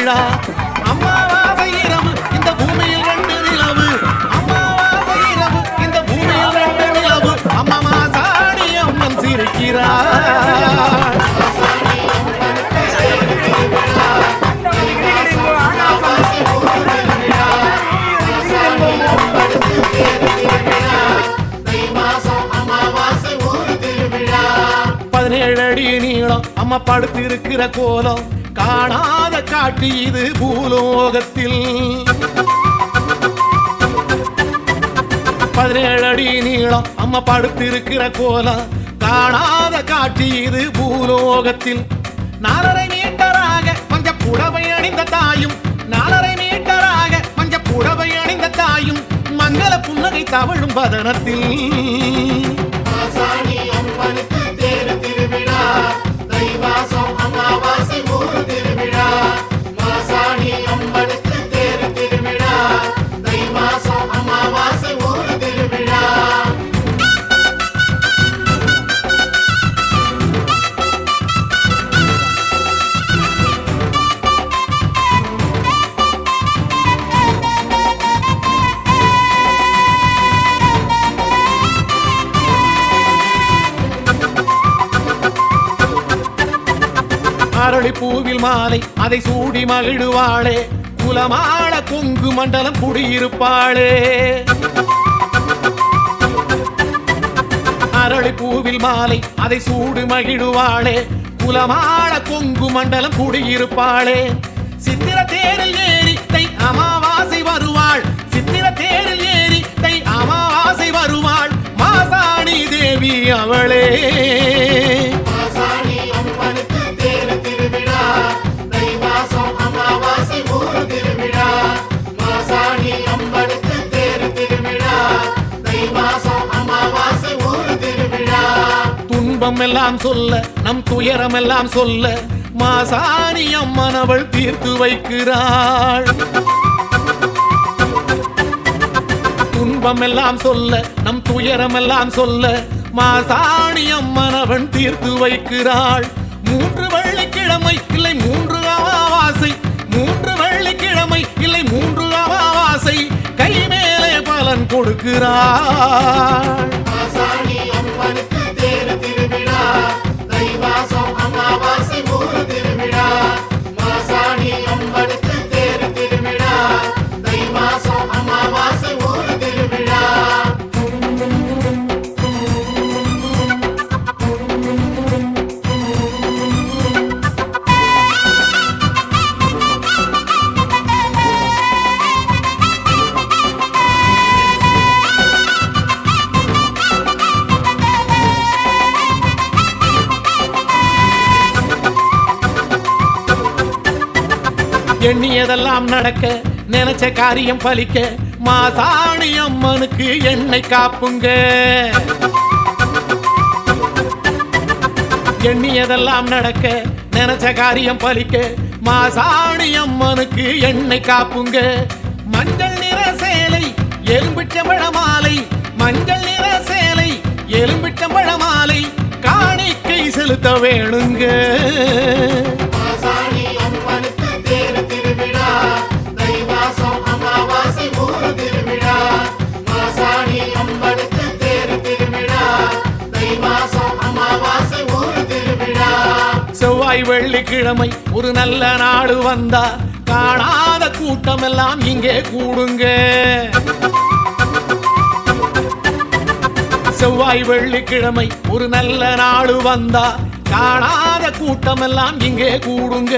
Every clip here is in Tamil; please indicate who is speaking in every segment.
Speaker 1: திருவிழா அம்மாவாசை இரவு இந்த பூமியில் 2 நிலவு அம்மாவாசை இரவு இந்த பூமியில் 2 நிலவு அம்மா மாசாணி அம்மன் சிரிக்கிறார் அம்மா படுத்திருக்கிற கோலம் காணாத காட்சி இது பூலோகத்தில் 17 அடி நீளம் அம்மா படுத்திருக்கிற கோலம் காணாத காட்சி இது பூலோகத்தில் 4.5 மீட்டராக பஞ்ச புடவை அணிந்த தாயும் 4.5 மீட்டராக பஞ்ச புடவை அணிந்த தாயும் மங்கள புன்னகை தவழும் பதனத்தில் அரளி பூவில் மாலை அதை சூடி மகிழ்வாளே குலமாள கொங்கு மண்டலம் குடியிருப்பாளே அரளி பூவில் மாலை அதை சூடி மகிழ்வாளே குலமாள கொங்கு மண்டலம் குடியிருப்பாளே சித்திர தேரில் ஏறி தை அமாவாசை வருவாள் சித்திர தேரில் ஏறி தை அமாவாசை வருவாள் மாசாணி தேவி அவளே துன்பம் எல்லாம் சொல்ல நம் துயரம் எல்லாம் சொல்ல மாசாணி அம்மன் அவள் தீர்த்து வைக்கிறாள் துன்பம் எல்லாம் சொல்ல நம் துயரம் எல்லாம் சொல்ல மாசாணி அம்மன் அவன் தீர்த்து வைக்கிறாள் 3 வெள்ளிக்கிழமை இல்லை 3 அமாவாசை 3 வெள்ளிக்கிழமை இல்லை 3 அமாவாசை கை மேலே பலன் கொடுக்கிறாள் எண்ணியதெல்லாம் நடக்க நினைச்ச காரியம் பலிக்க மாசாணி அம்மனுக்கு எண்ணெய் காப்புங்க எண்ணியதெல்லாம் நடக்க நினைச்ச காரியம் பலிக்க மாசாணி அம்மனுக்கு எண்ணெய் காப்புங்க மஞ்சள் நிற சேலை எலும்பிச்சம்பழ மாலை மஞ்சள் நிற சேலை எலும்பிச்சம்பழ மாலை காணிக்கை செலுத்த வேணுங்க செவ்வாய் வெள்ளிக்கிழமை ஒரு நல்ல நாடு வந்தா காணாத கூட்டம் எல்லாம் இங்கே கூடுங்க செவ்வாய் வெள்ளிக்கிழமை ஒரு நல்ல நாடு வந்தா காணாத கூட்டம் எல்லாம் இங்கே கூடுங்க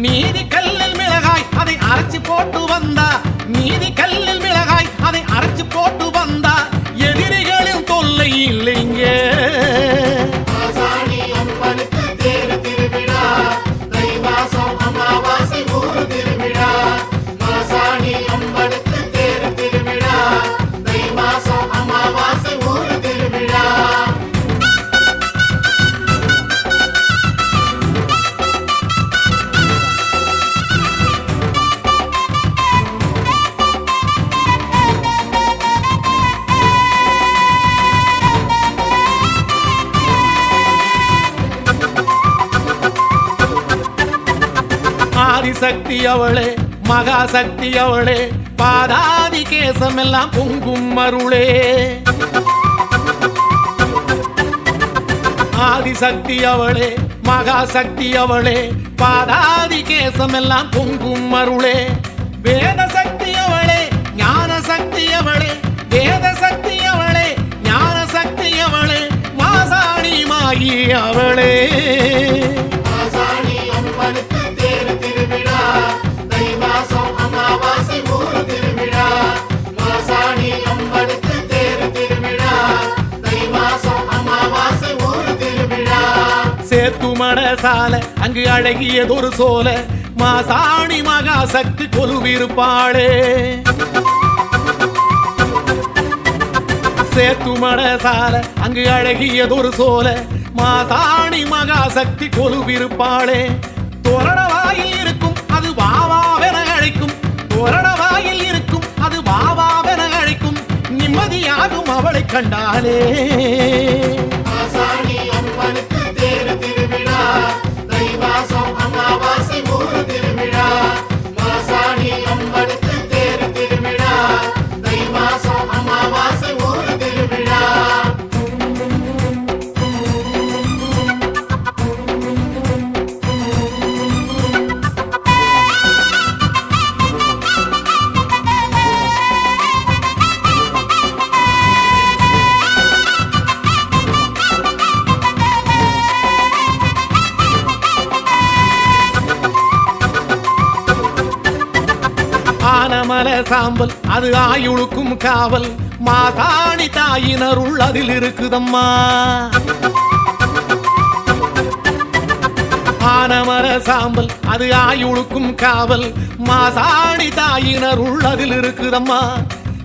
Speaker 1: நீதி கல்லில் மிளகாய் அதை அரைச்சு போட்டு வந்தா நீதி கல்லில் மிளகாய் அதை அரைச்சு போட்டு வந்தா எதிரிகளின் தொல்லை இல்லைங்க ஆதிசக்தி அவளே மகாசக்தி அவளே பாதாதி கேசமெல்லாம் பொங்கும் அருளே ஆதிசக்தி அவளே மகாசக்தி அவளே பாதாதி கேசமெல்லாம் பொங்கும் அருளே வேத சக்தி அவளே ஞான சக்தி அவளே வேத சக்தி அவளே ஞான சக்தி அவளே மாசாணி மாயி அவளே சேத்துமட சால அங்கு அழகியதொரு சோல மாசாணி மகாசக்தி கொலுவிருப்பாளே சேத்துமட சால அங்கு அழகியதொரு சோல மாசாணி மகாசக்தி கொலுவிருப்பாளே தோரணவாயில் இருக்கும் அது வாவாவென அழைக்கும் தோரணவாயில் இருக்கும் அது வாவாவென அழைக்கும் நிம்மதியாகும் அவளை கண்டாலே ஆனமல சாம்பல் அது ஆயுளுக்கும் காவல் மாசாணி தாயினருள் அதில் இருக்குதம்மா ஆனமல சாம்பல் அது ஆயுளுக்கும் காவல் மாசாணி தாயினருள் அதில் இருக்குதம்மா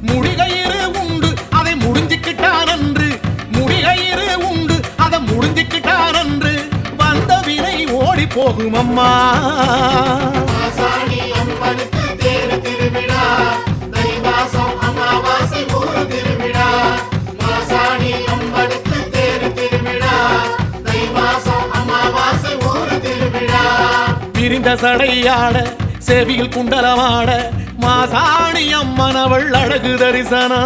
Speaker 1: முடிகயிறு உண்டு அதை முடிஞ்சுக்கிட்டான் என்று முடிகயிறு உண்டு அதை முடிஞ்சுக்கிட்டான் என்று வந்த வினை ஓடி போகும் அம்மா பிரிந்த சடையாட செவியில் குண்டலமாட மாசாணி அம்மன் அவள் அழகு தரிசனா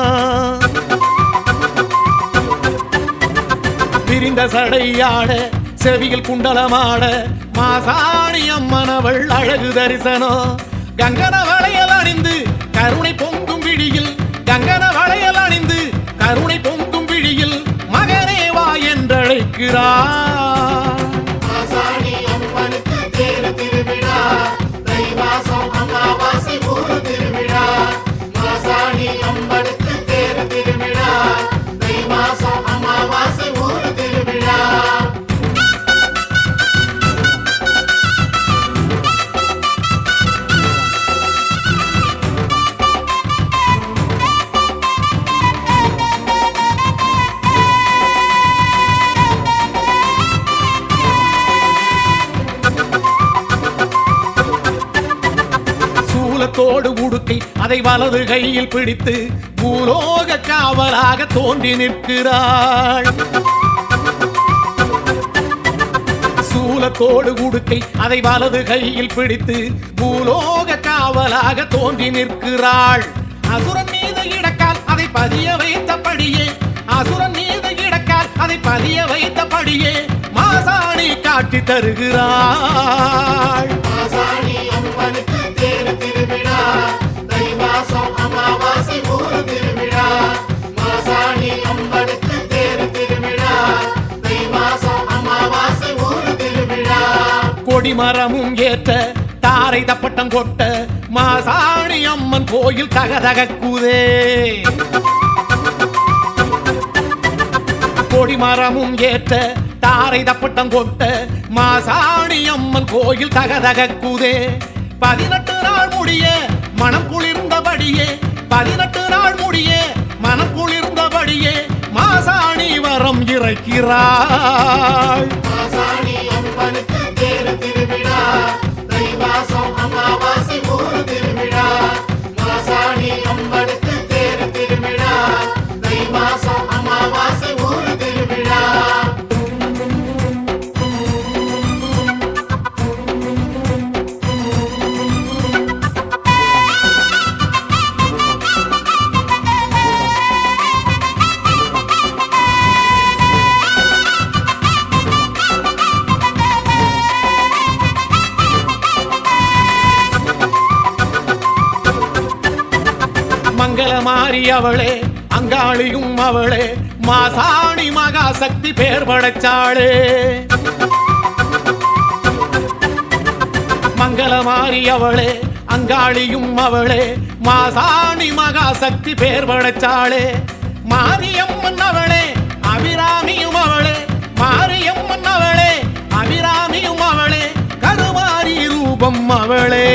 Speaker 1: பிரிந்த சடையாட செவியில் குண்டலமாட மாசாணி அம்மன் அவள் அழகு தரிசனம் கங்கன வளையல் அணிந்து கருணை பொங்கும் விழியில் கங்கன வளையல் அணிந்து கருணை பொங்கும் விழியில் மகனே வா என்றழைக்கிறார் தோடு உடுக்கை அதை வலது கையில் பிடித்து பூலோக காவலாக தோன்றி நிற்கிறாள் சூலத்தோடு உடுக்கை அதை வலது கையில் பிடித்து பூலோக காவலாக தோன்றி நிற்கிறாள் அசுரன் மீது இடக்கால் அதை பதிய வைத்தபடியே அசுரன் மீது இடக்கால் அதை பதிய வைத்தபடியே மாசாணி காட்டி தருகிறாள் கொடிமரமும் ஏற்ற தாரை தப்பட்டம் கொட்ட மாசாணி அம்மன் கோயில் தகதகக்குதே கொடிமரமும் ஏற்ற தாரை தப்பட்டம் கொட்ட மாசாணி அம்மன் கோயில் தகதகக்குதே 18 நாள் முடிய மனம் குளிர்ந்தபடியே 18 நாள் முடிய மனம் குளிர்ந்தபடியே மாசாணி வரம் இறைக்கிறாள் மங்களமாரி அவளே அங்காளியும் அவளே மாசாணி மகாசக்தி பேர் படைச்சாளே மங்களமாரி அவளே அங்காளியும் அவளே மாசாணி மகாசக்தி பேர் படைச்சாளே மாரியம்மன் அவளே அபிராமியும் அவளே மாரியம்மன் அவளே அபிராமியும் அவளே கருமாரி ரூபம் அவளே